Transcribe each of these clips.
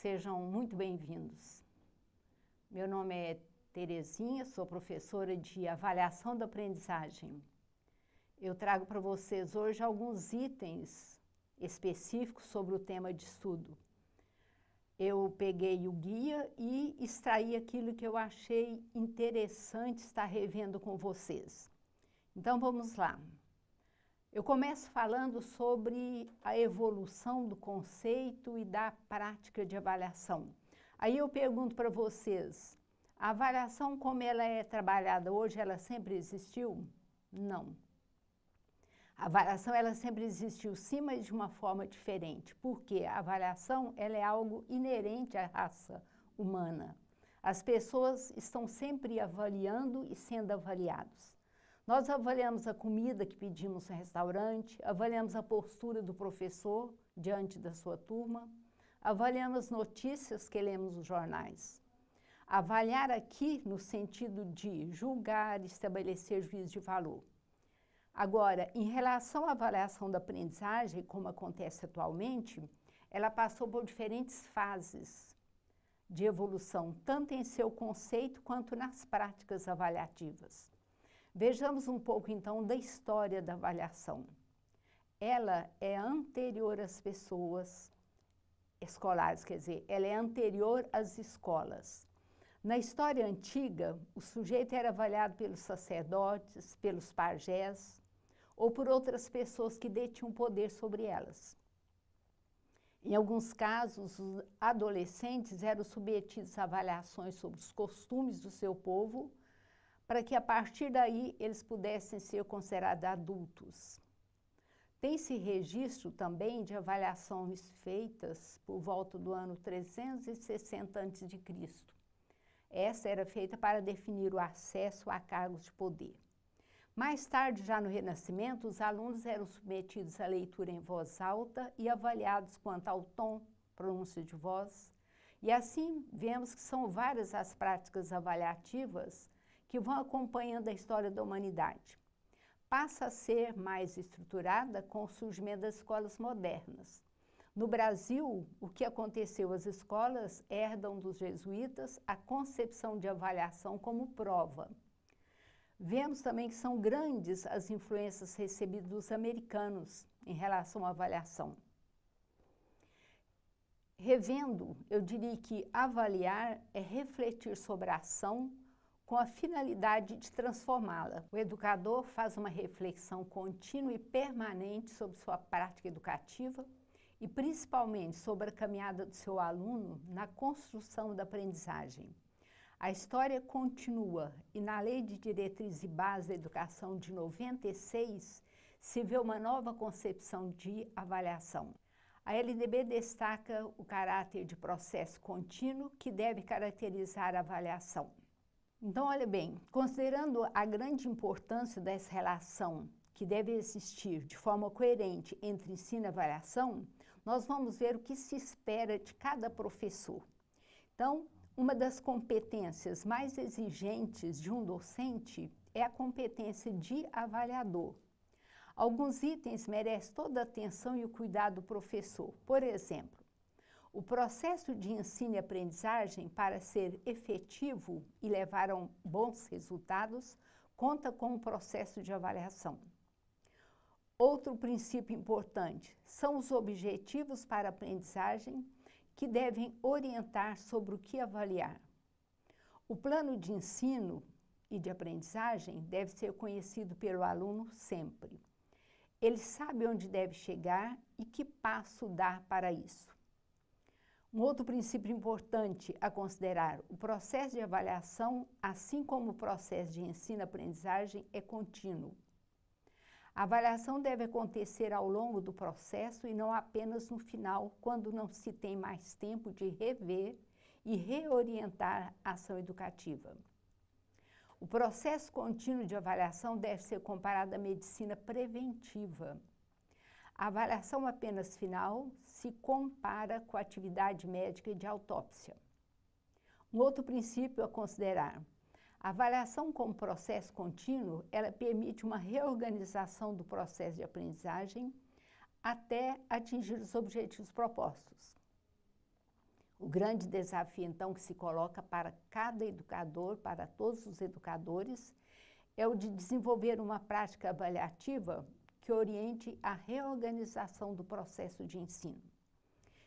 Sejam muito bem-vindos. Meu nome é Terezinha, sou professora de avaliação da aprendizagem. Eu trago para vocês hoje alguns itens específicos sobre o tema de estudo. Eu peguei o guia e extraí aquilo que eu achei interessante estar revendo com vocês. Então vamos lá. Eu começo falando sobre a evolução do conceito e da prática de avaliação. Aí eu pergunto para vocês, a avaliação como ela é trabalhada hoje, ela sempre existiu? Não. A avaliação ela sempre existiu sim, mas de uma forma diferente. Porque a avaliação ela é algo inerente à raça humana. As pessoas estão sempre avaliando e sendo avaliados. Nós avaliamos a comida que pedimos no restaurante, avaliamos a postura do professor diante da sua turma, avaliamos as notícias que lemos nos jornais. Avaliar aqui no sentido de julgar, estabelecer juízo de valor. Agora, em relação à avaliação da aprendizagem, como acontece atualmente, ela passou por diferentes fases de evolução, tanto em seu conceito quanto nas práticas avaliativas. Vejamos um pouco, então, da história da avaliação. Ela é anterior às pessoas escolares, quer dizer, ela é anterior às escolas. Na história antiga, o sujeito era avaliado pelos sacerdotes, pelos pajés ou por outras pessoas que detinham poder sobre elas. Em alguns casos, os adolescentes eram submetidos a avaliações sobre os costumes do seu povo, para que a partir daí eles pudessem ser considerados adultos. Tem-se registro também de avaliações feitas por volta do ano 360 a.C. Essa era feita para definir o acesso a cargos de poder. Mais tarde, já no Renascimento, os alunos eram submetidos à leitura em voz alta e avaliados quanto ao tom, pronúncia de voz. E assim, vemos que são várias as práticas avaliativas que vão acompanhando a história da humanidade. Passa a ser mais estruturada com o surgimento das escolas modernas. No Brasil, o que aconteceu? As escolas herdam dos jesuítas a concepção de avaliação como prova. Vemos também que são grandes as influências recebidas dos americanos em relação à avaliação. Revendo, eu diria que avaliar é refletir sobre a ação com a finalidade de transformá-la. O educador faz uma reflexão contínua e permanente sobre sua prática educativa e principalmente sobre a caminhada do seu aluno na construção da aprendizagem. A história continua e na Lei de Diretrizes e Bases da Educação de 96 se vê uma nova concepção de avaliação. A LDB destaca o caráter de processo contínuo que deve caracterizar a avaliação. Então, olha bem, considerando a grande importância dessa relação que deve existir de forma coerente entre ensino e avaliação, nós vamos ver o que se espera de cada professor. Então, uma das competências mais exigentes de um docente é a competência de avaliador. Alguns itens merecem toda a atenção e o cuidado do professor. Por exemplo, o processo de ensino e aprendizagem, para ser efetivo e levar a bons resultados, conta com um processo de avaliação. Outro princípio importante são os objetivos para a aprendizagem que devem orientar sobre o que avaliar. O plano de ensino e de aprendizagem deve ser conhecido pelo aluno sempre. Ele sabe onde deve chegar e que passo dar para isso. Um outro princípio importante a considerar, o processo de avaliação, assim como o processo de ensino-aprendizagem, é contínuo. A avaliação deve acontecer ao longo do processo e não apenas no final, quando não se tem mais tempo de rever e reorientar a ação educativa. O processo contínuo de avaliação deve ser comparado à medicina preventiva. A avaliação apenas final se compara com a atividade médica de autópsia. Um outro princípio a considerar, a avaliação como processo contínuo, ela permite uma reorganização do processo de aprendizagem até atingir os objetivos propostos. O grande desafio, então, que se coloca para cada educador, para todos os educadores, é o de desenvolver uma prática avaliativa que oriente a reorganização do processo de ensino.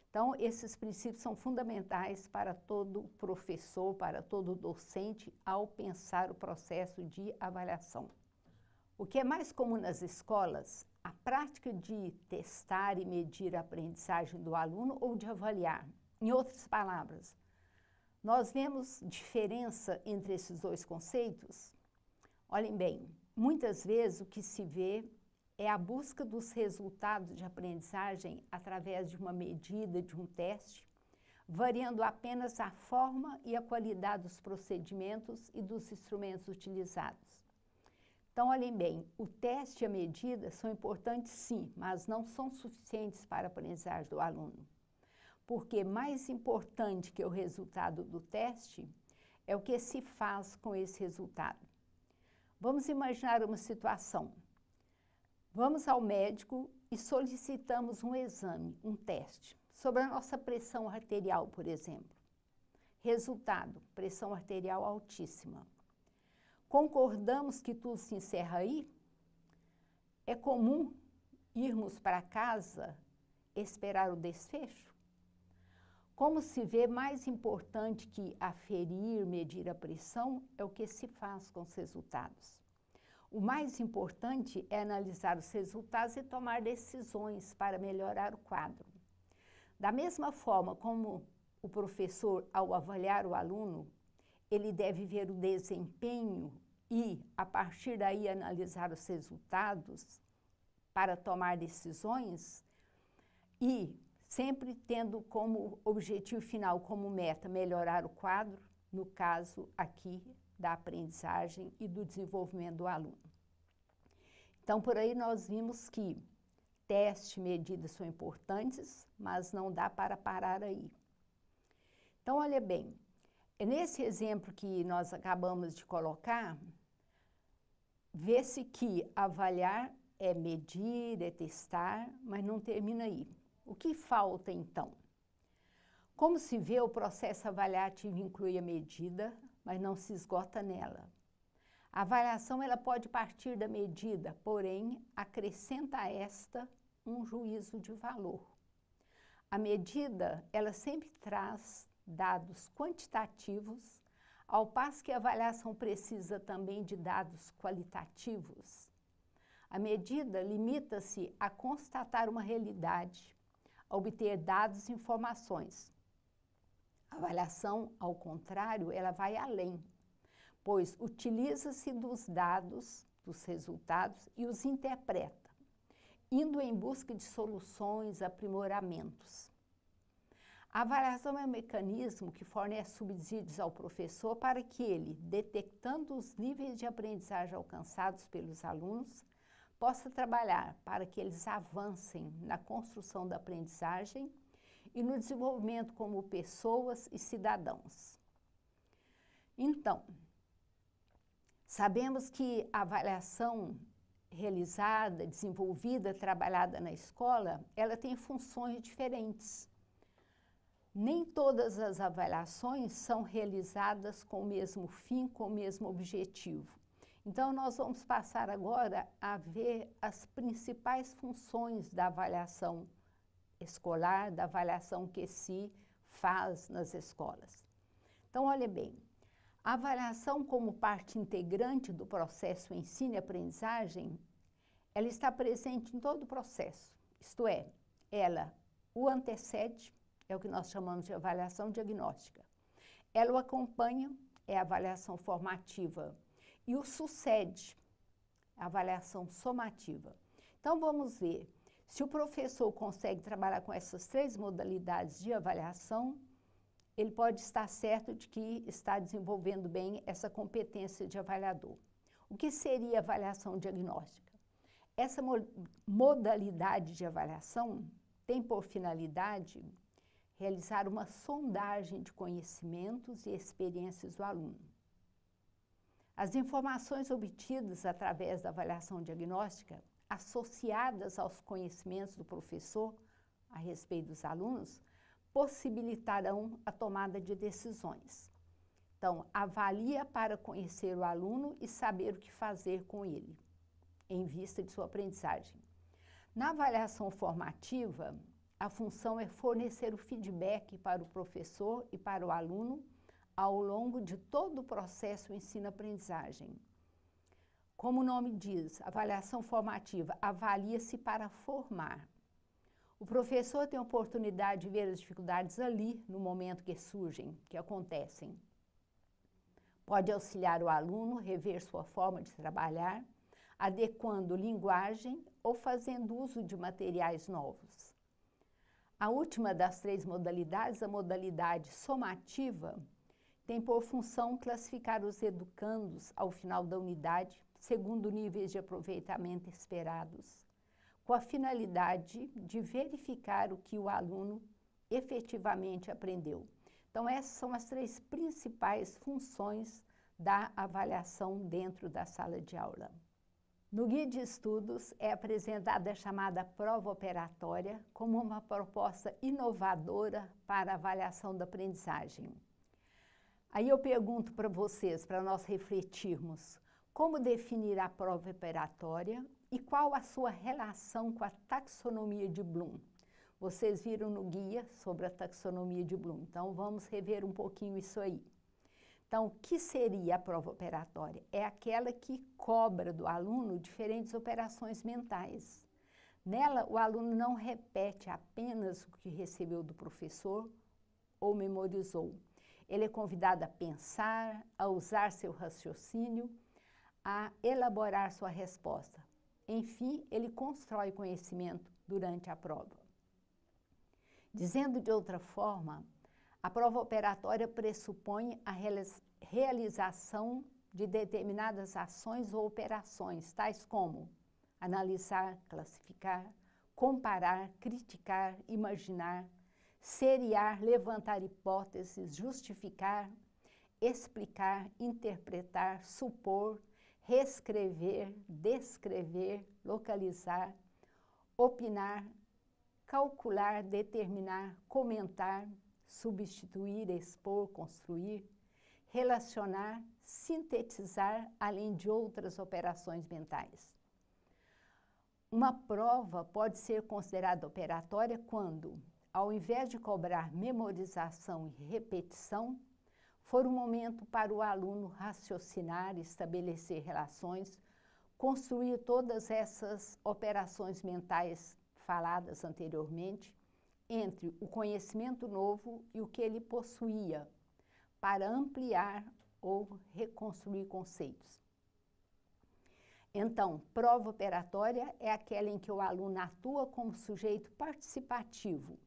Então, esses princípios são fundamentais para todo professor, para todo docente, ao pensar o processo de avaliação. O que é mais comum nas escolas, a prática de testar e medir a aprendizagem do aluno ou de avaliar. Em outras palavras, nós vemos diferença entre esses dois conceitos? Olhem bem, muitas vezes o que se vê é a busca dos resultados de aprendizagem através de uma medida, de um teste, variando apenas a forma e a qualidade dos procedimentos e dos instrumentos utilizados. Então, olhem bem, o teste e a medida são importantes sim, mas não são suficientes para a aprendizagem do aluno. Porque mais importante que o resultado do teste é o que se faz com esse resultado. Vamos imaginar uma situação. Vamos ao médico e solicitamos um exame, um teste, sobre a nossa pressão arterial, por exemplo. Resultado, pressão arterial altíssima. Concordamos que tudo se encerra aí? É comum irmos para casa esperar o desfecho? Como se vê, mais importante que aferir, medir a pressão, é o que se faz com os resultados. O mais importante é analisar os resultados e tomar decisões para melhorar o quadro. Da mesma forma como o professor, ao avaliar o aluno, ele deve ver o desempenho e, a partir daí, analisar os resultados para tomar decisões e sempre tendo como objetivo final, como meta, melhorar o quadro, no caso aqui da aprendizagem e do desenvolvimento do aluno. Então, por aí nós vimos que teste e medidas são importantes, mas não dá para parar aí. Então, olha bem, nesse exemplo que nós acabamos de colocar, vê-se que avaliar é medir, é testar, mas não termina aí. O que falta, então? Como se vê, o processo avaliativo inclui a medida, mas não se esgota nela. A avaliação ela pode partir da medida, porém, acrescenta a esta um juízo de valor. A medida, ela sempre traz dados quantitativos, ao passo que a avaliação precisa também de dados qualitativos. A medida limita-se a constatar uma realidade, a obter dados e informações. A avaliação, ao contrário, ela vai além, pois utiliza-se dos dados, dos resultados e os interpreta, indo em busca de soluções, aprimoramentos. A avaliação é um mecanismo que fornece subsídios ao professor para que ele, detectando os níveis de aprendizagem alcançados pelos alunos, possa trabalhar para que eles avancem na construção da aprendizagem e no desenvolvimento como pessoas e cidadãos. Então, sabemos que a avaliação realizada, desenvolvida, trabalhada na escola, ela tem funções diferentes. Nem todas as avaliações são realizadas com o mesmo fim, com o mesmo objetivo. Então, nós vamos passar agora a ver as principais funções da avaliação escolar, da avaliação que se faz nas escolas. Então, olha bem, a avaliação como parte integrante do processo ensino e aprendizagem, ela está presente em todo o processo, isto é, ela o antecede, é o que nós chamamos de avaliação diagnóstica. Ela o acompanha, é a avaliação formativa, e o sucede, a avaliação somativa. Então, vamos ver, se o professor consegue trabalhar com essas três modalidades de avaliação, ele pode estar certo de que está desenvolvendo bem essa competência de avaliador. O que seria avaliação diagnóstica? Essa modalidade de avaliação tem por finalidade realizar uma sondagem de conhecimentos e experiências do aluno. As informações obtidas através da avaliação diagnóstica, associadas aos conhecimentos do professor a respeito dos alunos, possibilitarão a tomada de decisões. Então, avalia para conhecer o aluno e saber o que fazer com ele, em vista de sua aprendizagem. Na avaliação formativa, a função é fornecer o feedback para o professor e para o aluno ao longo de todo o processo ensino-aprendizagem. Como o nome diz, avaliação formativa, avalia-se para formar. O professor tem a oportunidade de ver as dificuldades ali, no momento que surgem, que acontecem. Pode auxiliar o aluno, rever sua forma de trabalhar, adequando linguagem ou fazendo uso de materiais novos. A última das 3 modalidades, a modalidade somativa, tem por função classificar os educandos ao final da unidade, segundo níveis de aproveitamento esperados, com a finalidade de verificar o que o aluno efetivamente aprendeu. Então, essas são as 3 principais funções da avaliação dentro da sala de aula. No guia de estudos é apresentada a chamada prova operatória como uma proposta inovadora para a avaliação da aprendizagem. Aí eu pergunto para vocês, para nós refletirmos, como definir a prova operatória e qual a sua relação com a taxonomia de Bloom? Vocês viram no guia sobre a taxonomia de Bloom, então vamos rever um pouquinho isso aí. Então, o que seria a prova operatória? É aquela que cobra do aluno diferentes operações mentais. Nela, o aluno não repete apenas o que recebeu do professor ou memorizou. Ele é convidado a pensar, a usar seu raciocínio, a elaborar sua resposta. Enfim, ele constrói conhecimento durante a prova. Dizendo de outra forma, a prova operatória pressupõe a realização de determinadas ações ou operações, tais como analisar, classificar, comparar, criticar, imaginar, seriar, levantar hipóteses, justificar, explicar, interpretar, supor, reescrever, descrever, localizar, opinar, calcular, determinar, comentar, substituir, expor, construir, relacionar, sintetizar, além de outras operações mentais. Uma prova pode ser considerada operatória quando, ao invés de cobrar memorização e repetição, for um momento para o aluno raciocinar, estabelecer relações, construir todas essas operações mentais faladas anteriormente, entre o conhecimento novo e o que ele possuía, para ampliar ou reconstruir conceitos. Então, prova operatória é aquela em que o aluno atua como sujeito participativo.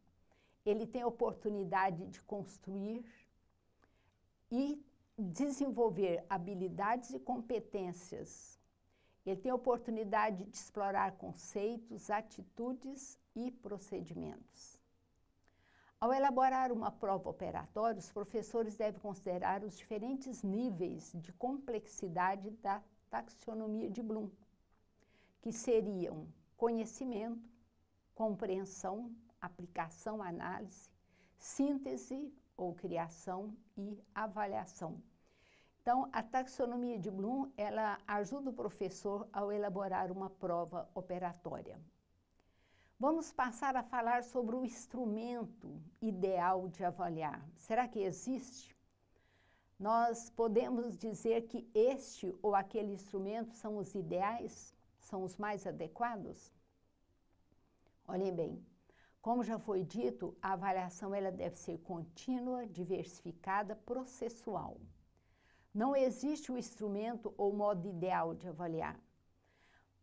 Ele tem a oportunidade de construir e desenvolver habilidades e competências. Ele tem a oportunidade de explorar conceitos, atitudes e procedimentos. Ao elaborar uma prova operatória, os professores devem considerar os diferentes níveis de complexidade da taxonomia de Bloom, que seriam conhecimento, compreensão, aplicação, análise, síntese ou criação e avaliação. Então, a taxonomia de Bloom, ela ajuda o professor ao elaborar uma prova operatória. Vamos passar a falar sobre o instrumento ideal de avaliar. Será que existe? Nós podemos dizer que este ou aquele instrumento são os ideais? São os mais adequados? Olhem bem, como já foi dito, a avaliação ela deve ser contínua, diversificada, processual. Não existe o instrumento ou modo ideal de avaliar.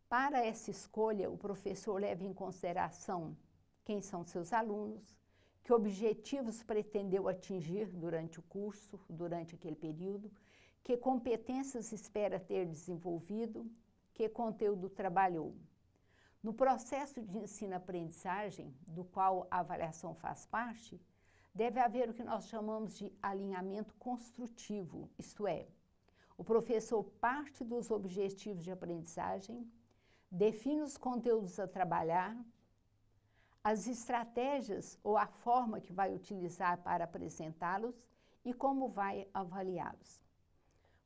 Para essa escolha, o professor leva em consideração quem são seus alunos, que objetivos pretendeu atingir durante o curso, durante aquele período, que competências espera ter desenvolvido, que conteúdo trabalhou. No processo de ensino-aprendizagem, do qual a avaliação faz parte, deve haver o que nós chamamos de alinhamento construtivo, isto é, o professor parte dos objetivos de aprendizagem, define os conteúdos a trabalhar, as estratégias ou a forma que vai utilizar para apresentá-los e como vai avaliá-los.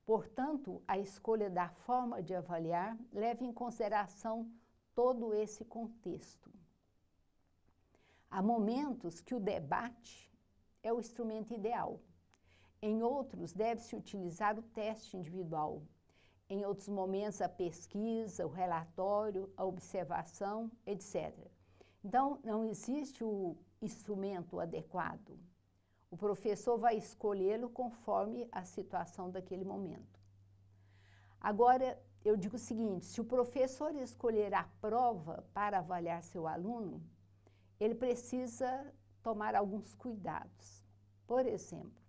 Portanto, a escolha da forma de avaliar leva em consideração todo esse contexto. Há momentos que o debate é o instrumento ideal. Em outros, deve-se utilizar o teste individual. Em outros momentos, a pesquisa, o relatório, a observação, etc. Então, não existe o instrumento adequado. O professor vai escolhê-lo conforme a situação daquele momento. Agora, eu digo o seguinte, se o professor escolher a prova para avaliar seu aluno, ele precisa tomar alguns cuidados. Por exemplo,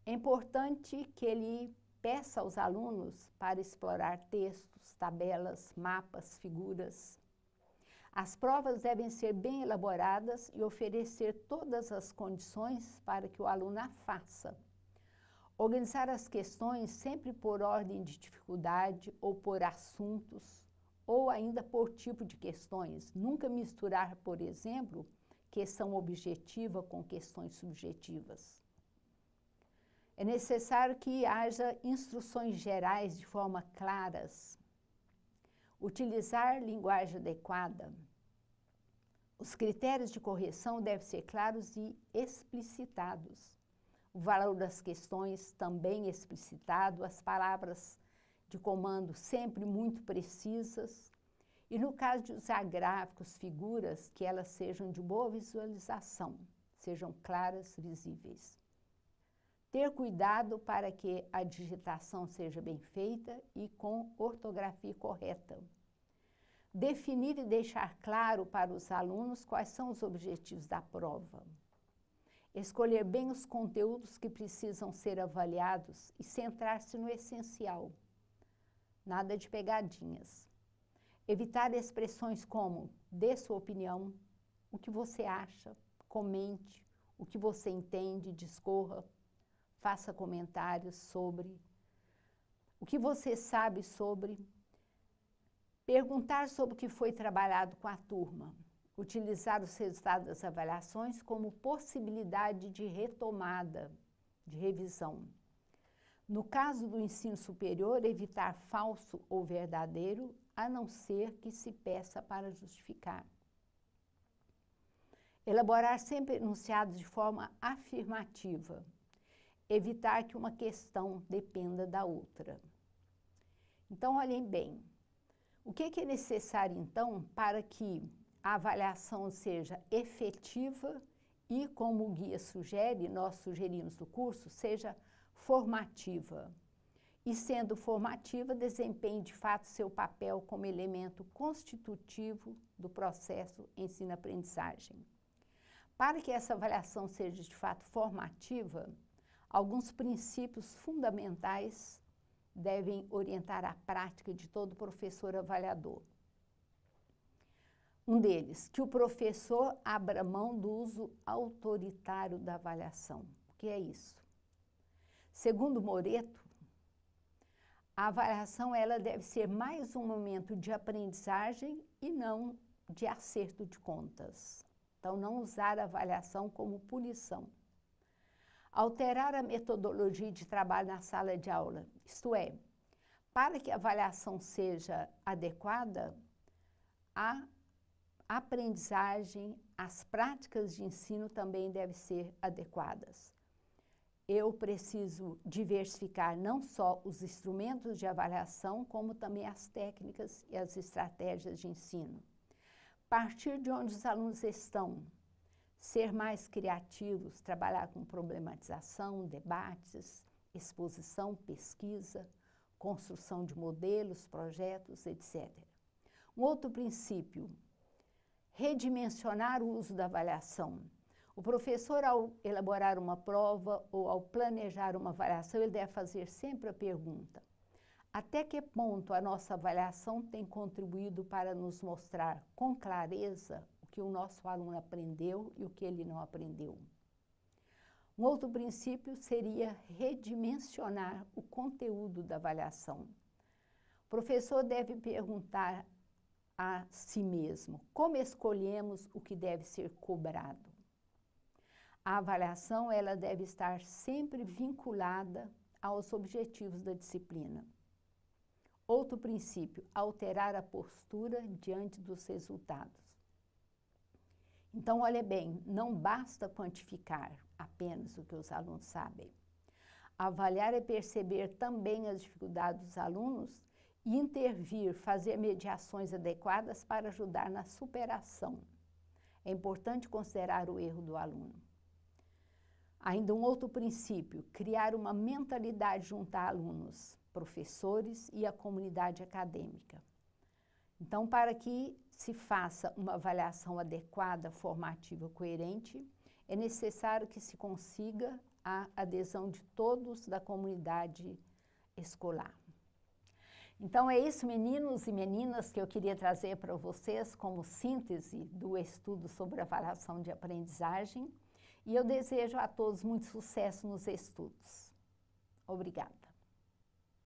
é importante que ele peça aos alunos para explorar textos, tabelas, mapas, figuras. As provas devem ser bem elaboradas e oferecer todas as condições para que o aluno a faça. Organizar as questões sempre por ordem de dificuldade ou por assuntos, ou ainda por tipo de questões. Nunca misturar, por exemplo, questão objetiva com questões subjetivas. É necessário que haja instruções gerais de forma claras. Utilizar linguagem adequada. Os critérios de correção devem ser claros e explicitados. O valor das questões também explicitado, as palavras de comando sempre muito precisas. E no caso de usar gráficos, figuras, que elas sejam de boa visualização, sejam claras, visíveis. Ter cuidado para que a digitação seja bem feita e com ortografia correta. Definir e deixar claro para os alunos quais são os objetivos da prova. Escolher bem os conteúdos que precisam ser avaliados e centrar-se no essencial. Nada de pegadinhas. Evitar expressões como dê sua opinião, o que você acha, comente, o que você entende, discorra, faça comentários sobre, o que você sabe sobre, perguntar sobre o que foi trabalhado com a turma, utilizar os resultados das avaliações como possibilidade de retomada, de revisão. No caso do ensino superior, evitar falso ou verdadeiro, a não ser que se peça para justificar. Elaborar sempre enunciados de forma afirmativa. Evitar que uma questão dependa da outra. Então, olhem bem. O que é necessário, então, para que a avaliação seja efetiva e, como o guia sugere, nós sugerimos no curso, seja formativa. E, sendo formativa, desempenhe de fato seu papel como elemento constitutivo do processo ensino-aprendizagem. Para que essa avaliação seja de fato formativa, alguns princípios fundamentais devem orientar a prática de todo professor avaliador. Um deles, que o professor abra mão do uso autoritário da avaliação. O que é isso? Segundo Moreto, a avaliação ela deve ser mais um momento de aprendizagem e não de acerto de contas. Então, não usar a avaliação como punição. Alterar a metodologia de trabalho na sala de aula, isto é, para que a avaliação seja adequada, a aprendizagem, as práticas de ensino também devem ser adequadas. Eu preciso diversificar não só os instrumentos de avaliação, como também as técnicas e as estratégias de ensino. Partir de onde os alunos estão, ser mais criativos, trabalhar com problematização, debates, exposição, pesquisa, construção de modelos, projetos, etc. Um outro princípio, redimensionar o uso da avaliação. O professor, ao elaborar uma prova ou ao planejar uma avaliação, ele deve fazer sempre a pergunta: até que ponto a nossa avaliação tem contribuído para nos mostrar com clareza o que o nosso aluno aprendeu e o que ele não aprendeu? Um outro princípio seria redimensionar o conteúdo da avaliação. O professor deve perguntar a si mesmo? Como escolhemos o que deve ser cobrado? A avaliação, ela deve estar sempre vinculada aos objetivos da disciplina. Outro princípio, alterar a postura diante dos resultados. Então, olha bem, não basta quantificar apenas o que os alunos sabem. Avaliar é perceber também as dificuldades dos alunos e intervir, fazer mediações adequadas para ajudar na superação. É importante considerar o erro do aluno. Ainda um outro princípio, criar uma mentalidade junto a alunos, professores e a comunidade acadêmica. Então, para que se faça uma avaliação adequada, formativa, coerente, é necessário que se consiga a adesão de todos da comunidade escolar. Então, é isso, meninos e meninas, que eu queria trazer para vocês como síntese do estudo sobre avaliação de aprendizagem. E eu desejo a todos muito sucesso nos estudos. Obrigada.